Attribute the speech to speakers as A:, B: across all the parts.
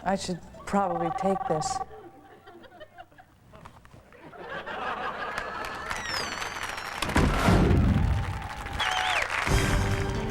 A: I should probably take this.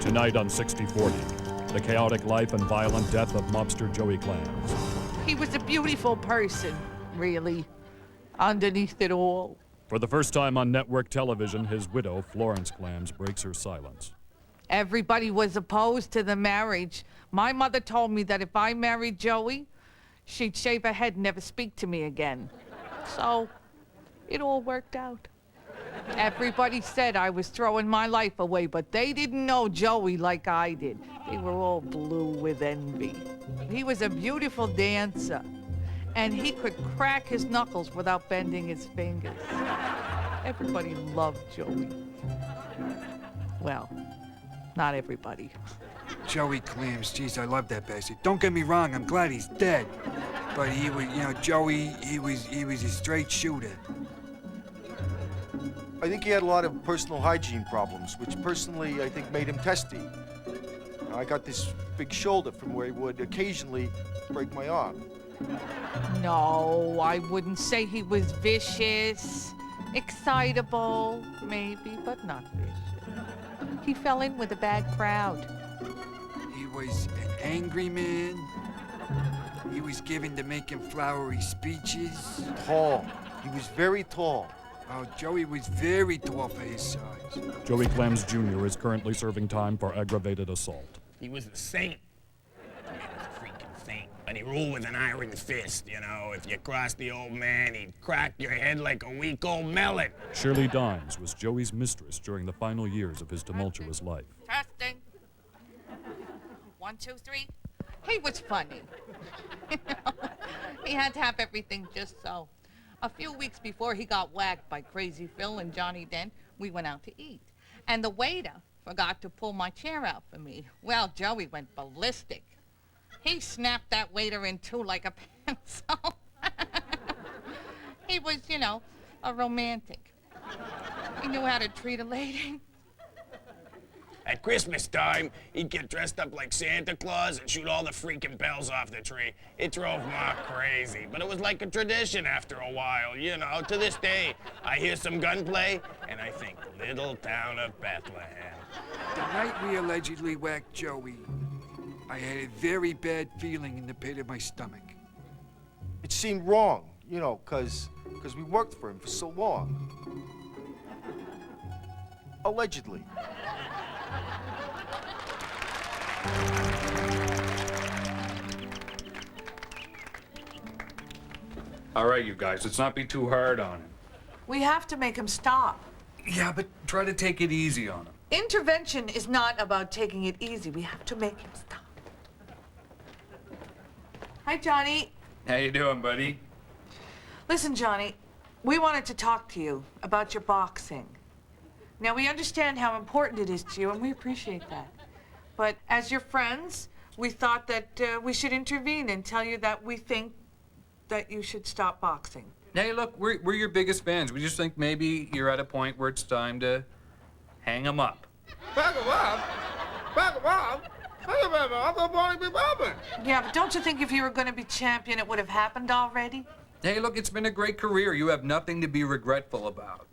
B: Tonight on 60/40, the chaotic life and violent death of mobster Joey Clams.
C: He was a beautiful person, really, underneath it all.
B: For the first time on network television, his widow, Florence Clams, breaks her silence.
C: Everybody was opposed to the marriage. My mother told me that if I married Joey, she'd shave her head and never speak to me again. So, it all worked out. Everybody said I was throwing my life away, but they didn't know Joey like I did. They were all blue with envy. He was a beautiful dancer, and he could crack his knuckles without bending his fingers. Everybody loved Joey. Well, not everybody.
D: Joey Clams, geez, I love that bastard. Don't get me wrong, I'm glad he's dead. But he was, Joey, he was a straight shooter.
E: I think he had a lot of personal hygiene problems, which personally I think made him testy. I got this big shoulder from where he would occasionally break my arm.
C: No, I wouldn't say he was vicious. Excitable, maybe, but not vicious. He fell in with a bad crowd.
D: He was an angry man. He was given to making flowery speeches.
E: Tall. He was very tall.
D: Oh, Joey was very tall for his size.
B: Joey Clams Jr. is currently serving time for aggravated assault.
F: He was a saint. He was a freaking saint. And he ruled with an iron fist, you know. If you crossed the old man, he'd crack your head like a weak old melon.
B: Shirley Dines was Joey's mistress during the final years of his tumultuous life.
C: Testing. 1, 2, 3. He was funny. He had to have everything just so. A few weeks before he got whacked by Crazy Phil and Johnny Dent, we went out to eat. And the waiter forgot to pull my chair out for me. Well, Joey went ballistic. He snapped that waiter in two like a pencil. He was, a romantic. He knew how to treat a lady.
F: At Christmas time, he'd get dressed up like Santa Claus and shoot all the freaking bells off the tree. It drove Ma crazy, but it was like a tradition after a while, To this day, I hear some gunplay, and I think little town of Bethlehem.
D: The night we allegedly whacked Joey, I had a very bad feeling in the pit of my stomach.
E: It seemed wrong, because we worked for him for so long. Allegedly.
G: All right, you guys, let's not be too hard on him.
A: We have to make him stop.
G: Yeah, but try to take it easy on him.
A: Intervention is not about taking it easy. We have to make him stop. Hi, Johnny.
G: How you doing, buddy?
A: Listen, Johnny, we wanted to talk to you about your boxing. Now, we understand how important it is to you, and we appreciate that. But as your friends, we thought that we should intervene and tell you that we think that you should stop boxing.
G: Hey, look, we're your biggest fans. We just think maybe you're at a point where it's time to hang him up.
H: Back him up? Back him up? I'm gonna want to be bobbing.
A: Yeah, but don't you think if you were going to be champion, it would have happened already?
G: Hey, look, it's been a great career. You have nothing to be regretful about.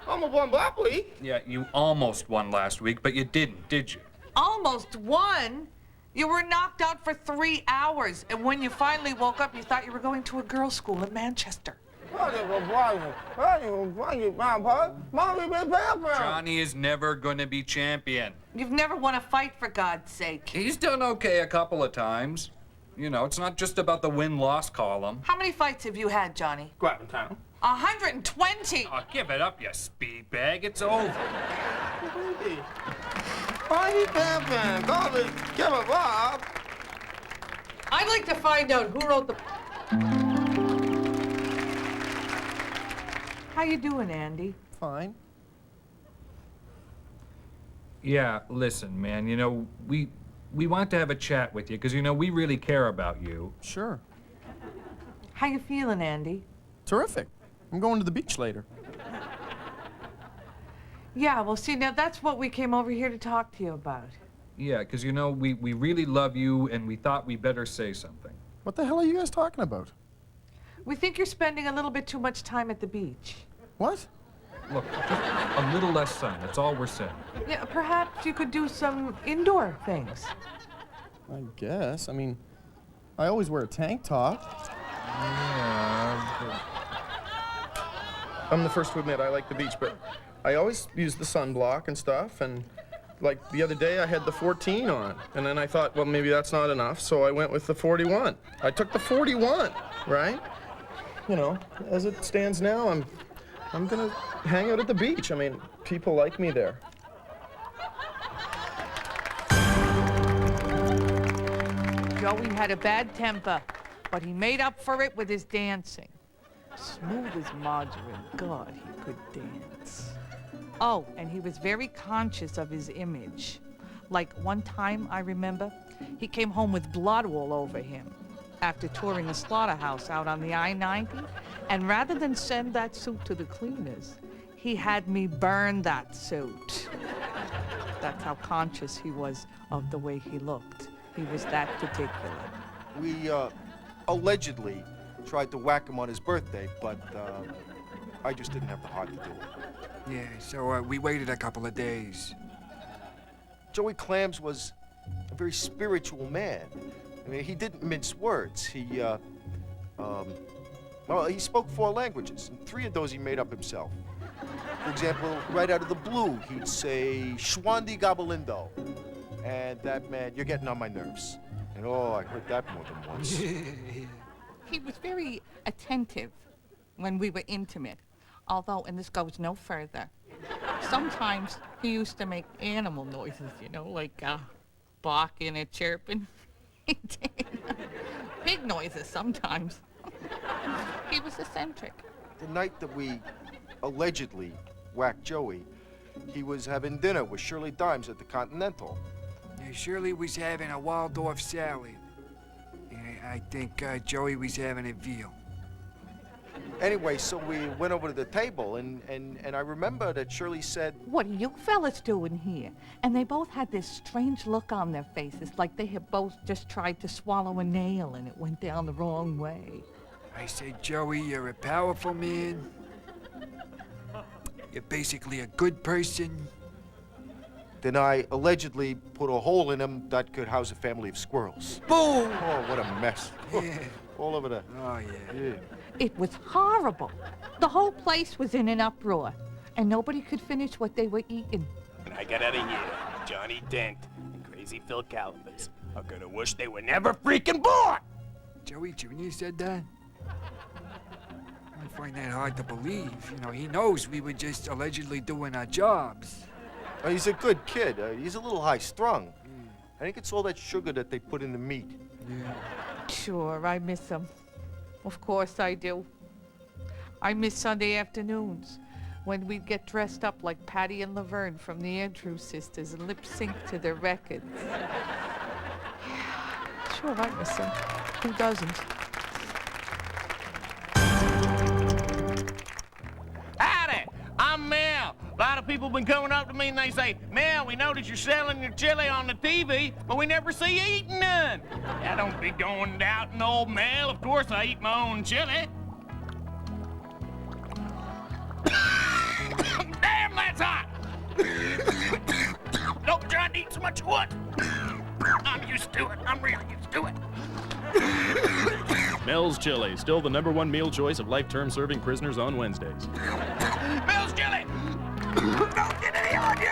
H: I'm a one Buckley.
G: Yeah, you almost won last week, but you didn't, did you?
A: Almost won? You were knocked out for 3 hours, and when you finally woke up, you thought you were going to a girls' school in Manchester.
G: Johnny is never going to be champion.
A: You've never won a fight, for God's sake.
G: He's done okay a couple of times. It's not just about the win-loss column.
A: How many fights have you had, Johnny?
H: Grabbing town.
A: 120.
G: Oh, give it up, you speed bag. It's over.
A: I'd like to find out who wrote the... How you doing, Andy?
E: Fine.
G: Yeah, listen, man, we want to have a chat with you because, we really care about you.
I: Sure.
A: How you feeling, Andy?
I: Terrific. I'm going to the beach later.
A: Yeah, well, see, now that's what we came over here to talk to you about.
G: Yeah, because, you know, we really love you, and we thought we better say something.
I: What the hell are you guys talking about?
A: We think you're spending a little bit too much time at the beach.
I: What?
G: Look, just a little less sun, that's all we're saying.
A: Yeah, perhaps you could do some indoor things.
I: I guess. I mean, I always wear a tank top.
G: Yeah,
I: I'm the first to admit I like the beach, but I always use the sunblock and stuff, and like the other day I had the 14 on, and then I thought, well, maybe that's not enough, so I went with the 41. I took the 41, right? You know, as it stands now, I'm gonna hang out at the beach. I mean, people like me there.
C: Joey had a bad temper, but he made up for it with his dancing. Smooth as margarine. God, he could dance. Oh, and he was very conscious of his image. Like one time, I remember, he came home with blood all over him after touring a slaughterhouse out on the I-90, and rather than send that suit to the cleaners, he had me burn that suit. That's how conscious he was of the way he looked. He was that particular.
E: We allegedly tried to whack him on his birthday, but I just didn't have the heart to do it.
D: Yeah, so we waited a couple of days.
E: Joey Clams was a very spiritual man. I mean, he didn't mince words. He spoke 4 languages, and 3 of those he made up himself. For example, right out of the blue, he'd say, Shwandi Gabalindo. And that, man, you're getting on my nerves. And oh, I heard that more than once.
C: He was very attentive when we were intimate, although, and this goes no further, sometimes he used to make animal noises, you know, like barking and chirping. He did. Pig noises sometimes. He was eccentric.
E: The night that we allegedly whacked Joey, he was having dinner with Shirley Dimes at the Continental.
D: Yeah, Shirley was having a Waldorf salad. I think Joey was having a veal.
E: Anyway, so we went over to the table, and I remember that Shirley said,
C: What are you fellas doing here? And they both had this strange look on their faces, like they had both just tried to swallow a nail and it went down the wrong way.
D: I said, Joey, you're a powerful man. You're basically a good person.
E: then I allegedly put a hole in him that could house a family of squirrels.
D: Boom!
E: Oh, what a mess.
D: Yeah.
E: All over the...
D: Oh, yeah.
E: Yeah.
C: It was horrible. The whole place was in an uproar, and nobody could finish what they were eating.
F: When I get out of here, Johnny Dent and Crazy Phil Calibers are gonna wish they were never freaking born!
D: Joey Jr. said that? I find that hard to believe. You know, he knows we were just allegedly doing our jobs.
E: He's a good kid. He's a little high-strung. I think it's all that sugar that they put in the meat.
D: Yeah.
C: Sure, I miss them. Of course I do. I miss Sunday afternoons when we'd get dressed up like Patty and Laverne from the Andrews Sisters and lip-sync to their records. Sure, I miss them. Who doesn't?
F: Howdy, I'm Mel. A lot of people been coming up to me and they say, Mel, we noticed you're selling your chili on the TV, but we never see you eating none. I don't be going doubting old Mel. Of course I eat my own chili. Damn, that's hot. Don't try to eat so much wood. I'm used to it. I'm real used to it.
J: Mel's Chili, still the #1 meal choice of life-term serving prisoners on Wednesdays.
F: Mel's chili. Don't get any on you.